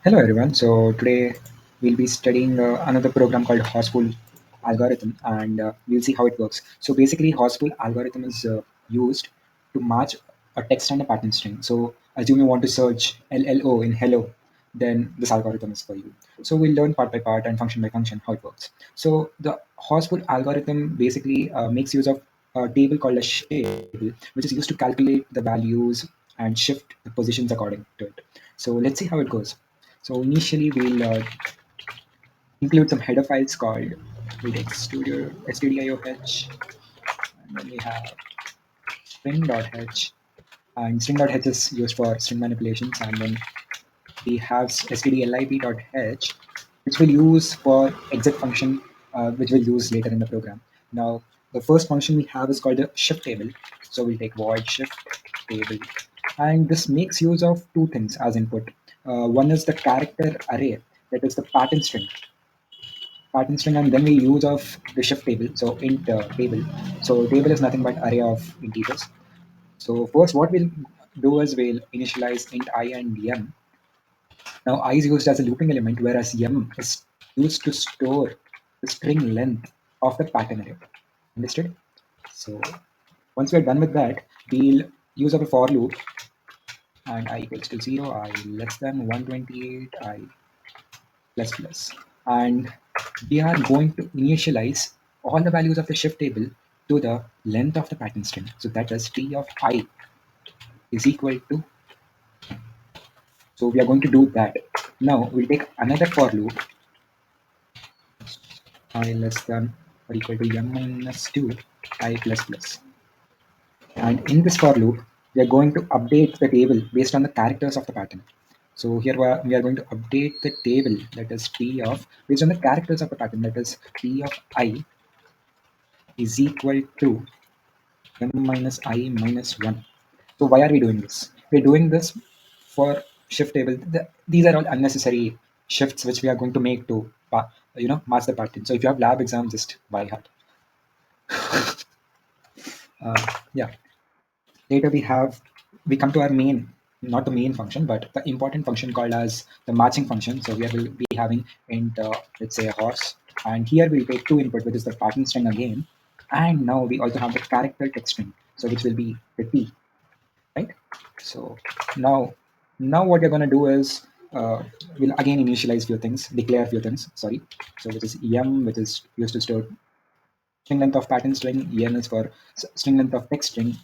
Hello everyone. So today we'll be studying another program called Horspool algorithm, and we'll see how it works. So basically, Horspool algorithm is used to match a text and a pattern string. So assume you want to search LLO in hello, then this algorithm is for you. So we'll learn part by part and function by function how it works. So the Horspool algorithm basically makes use of a table called a shift table, which is used to calculate the values and shift the positions according to it. So let's see how it goes. So initially we'll include some header files called we'll take studio stdioh, and then we have string.h, and string.h is used for string manipulations, and then we have stdlib.h, which we'll use for exit function, which we'll use later in the program. Now the first function we have is called the shift table. So we'll take void shift table, and this makes use of two things as input. One is the character array, that is the pattern string, and then we use of the shift table, so int table. So table is nothing but array of integers. So first what we'll do is we'll initialize int I and m. Now I is used as a looping element, whereas m is used to store the string length of the pattern array. Understood? So once we're done with that, we'll use of a for loop, and I equals to 0, I less than 128, I plus plus. And we are going to initialize all the values of the shift table to the length of the pattern string. So that is t of I is equal to, so we are going to do that. Now we'll take another for loop, I less than or equal to m minus 2 I plus plus. And in this for loop, we are going to update the table based on the characters of the pattern. So here we are going to update the table, that is t of, based on the characters of the pattern, that is t of I is equal to m minus I minus 1. So why are we doing this? We're doing this for shift table. These are all unnecessary shifts which we are going to make to match the pattern. So if you have lab exam, just by heart. Yeah. Later we come to our main, not the main function, but the important function called as the matching function. So we will be having int let's say a horse, and here we'll take two input, which is the pattern string again, and now we also have the character text string, so which will be the t, right? So now what you're going to do is we'll again initialize few things, declare few things, sorry. So which is em, which is used to store string length of pattern string, en is for string length of text string.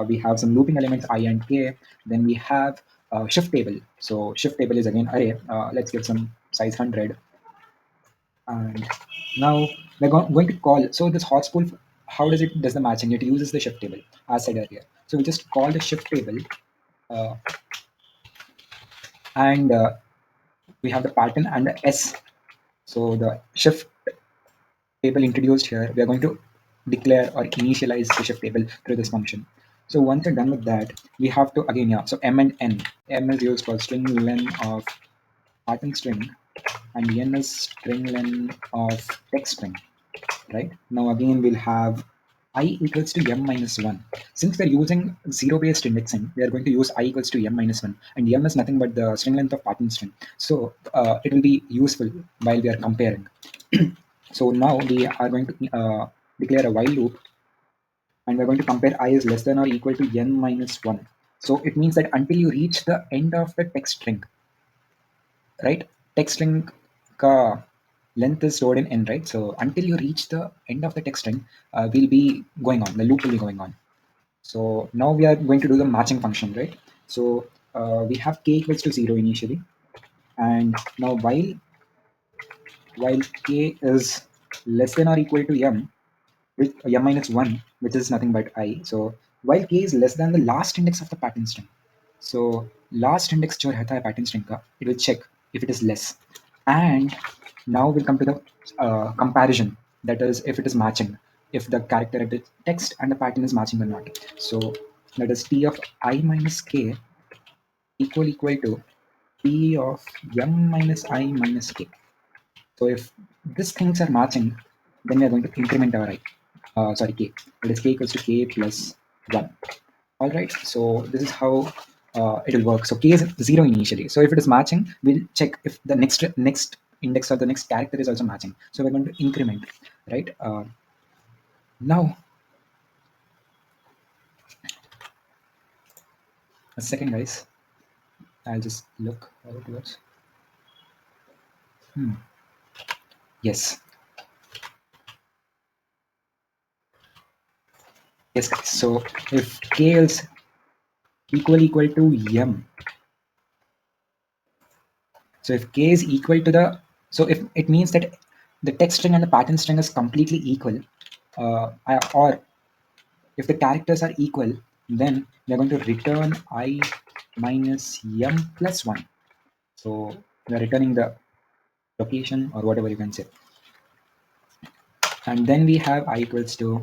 We have some looping elements I and k. Then we have shift table. So shift table is again array. Let's give some size 100. And now we're going to call, so this hotspool, how does the matching? It uses the shift table as said earlier. So we just call the shift table, uh, and we have the pattern and the s. So the shift table introduced here, we are going to declare or initialize the shift table through this function. So once you're done with that, we have to again, yeah, so m and n. M is used for string length of pattern string, and n is string length of text string, right? Now again, we'll have I equals to m minus 1. Since we're using zero-based indexing, we are going to use I equals to m minus 1, and m is nothing but the string length of pattern string. So it will be useful while we are comparing. So now we are going to declare a while loop, and we're going to compare I is less than or equal to n minus 1. So it means that until you reach the end of the text string, right? Text string ka length is stored in n, right? So until you reach the end of the text string, we'll be going on, the loop will be going on. So now we are going to do the matching function, right? So we have k equals to 0 initially, and now while k is less than or equal to m, with m minus 1, which is nothing but I. So while k is less than the last index of the pattern string, so last index जो रहता है pattern string का, it will check if it is less. And now we'll come to the comparison, that is if it is matching, if the character of the text and the pattern is matching or not. So that is t of I minus k equal to t of m minus I minus k. So if these things are matching, then we are going to increment our I. Sorry, k. That is k equals to k plus 1. All right. So this is how it will work. So k is 0 initially. So if it is matching, we'll check if the next index or the next character is also matching. So we're going to increment, right? Now, a second, guys. I'll just look how it works. Yes. Yes, guys. So if k is equal to m, so if k is equal to the, so if it means that the text string and the pattern string is completely equal, or if the characters are equal, then we're going to return I minus m plus 1. So we're returning the location or whatever you can say. And then we have I equals to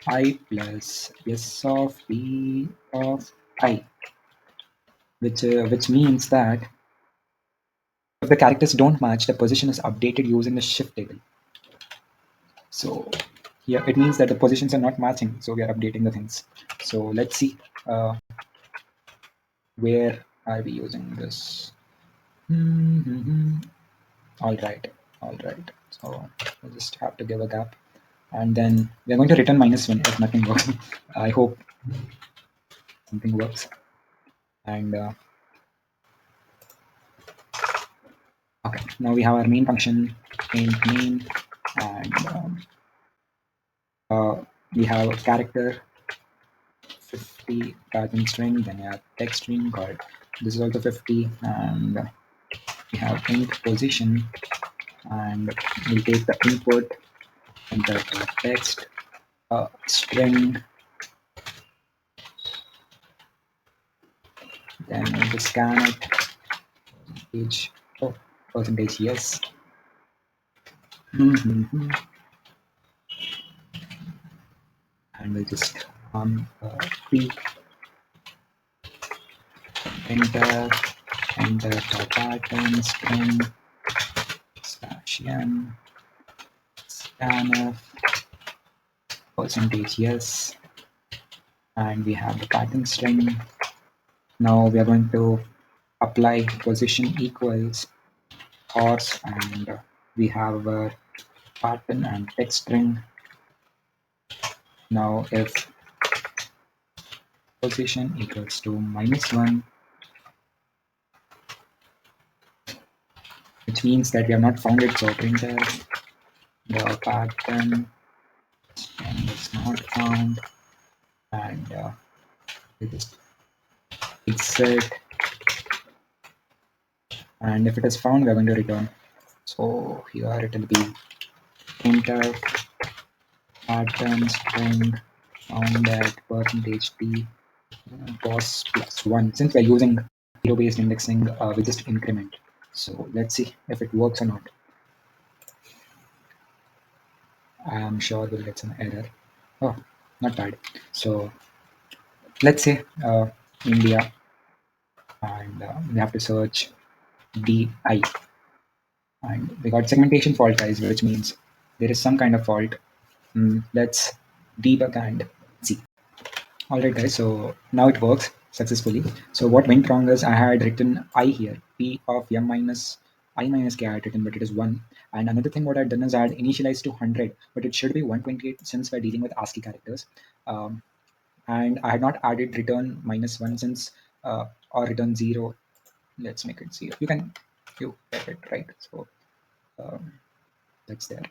I plus s of p of I, which means that if the characters don't match, the position is updated using the shift table. So here it means that the positions are not matching, so we are updating the things. So let's see, where are we using this? All right, all right. So we just have to give a gap, and then we're going to return -1 if nothing works. I hope something works. And okay, now we have our main function, main, and we have a character 50 pattern string. Then we have text string called, this is also 50, and we have int position, and we take the input, enter the text string, then we just scan it, page, oh, percentage yes. And we'll just p, enter the pattern string /m, scanf, percentage yes, and we have the pattern string. Now we are going to apply position equals horse, and we have our pattern and text string. Now if position equals to -1, which means that we have not found it, so printer the pattern is not found, and we just insert, and if it is found, we're going to return. So here it will be enter pattern string found at percentage %t pos +1. Since we're using zero-based indexing, we just increment. So let's see if it works or not. I'm sure we'll get some error. Oh, not bad. So let's say India, and we have to search DI, and we got segmentation fault, guys, which means there is some kind of fault. Let's debug and see. All right, guys, so now it works successfully. So what went wrong is I had written I here, p of m minus I minus k I had written, but it is 1. And another thing what I had done is I had initialized to 100, but it should be 128 since we're dealing with ASCII characters. And I had not added return -1 since, or return 0. Let's make it 0. You get it, right? So that's there.